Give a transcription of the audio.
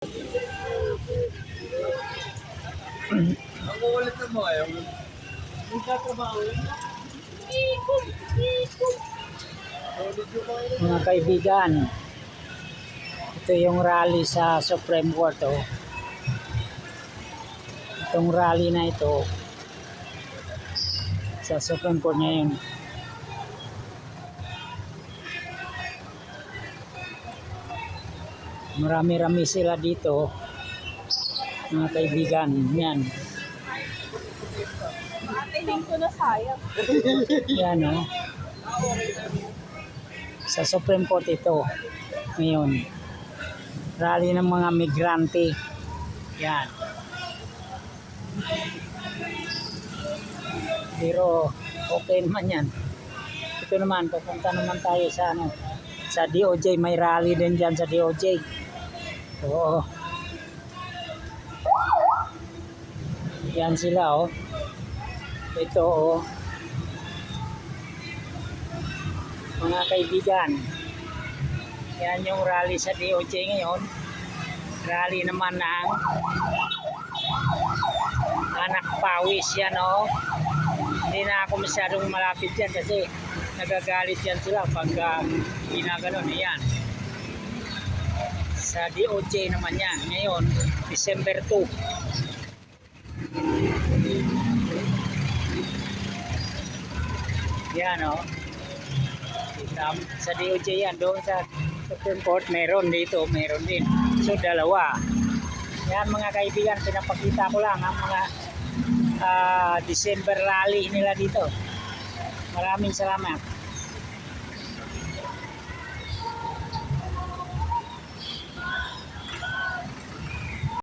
Ang kukulit na mo ayaw. Mga kaibigan, ito yung rally sa Supreme Court. Itong rally na ito sa Supreme Court ngayon. Marami-rami sila dito, mga kaibigan. Yan. Tingin ko na sayang. Yan sa Supreme Court ito ngayon. Rally ng mga migrante. Yan. Pero okay naman yan. Ito naman, papunta naman tayo sa sa DOJ. May rally din dyan sa DOJ. Oo. Yan sila Ito mga kaibigan. Yan yung rally sa DOJ ngayon. Rally naman ng anak pawis yan Hindi na ako masyadong malapit yan kasi nagagalit yan sila pag ginaganon. Yan. Sa DOJ naman yan. Ngayon, December 2. Yan sa DOJ yan. Doon sa Supreme Court meron dito, meron din. So dalawa. Yan mga kaibigan, pinapakita ko lang ang mga December rally nila dito. Maraming salamat.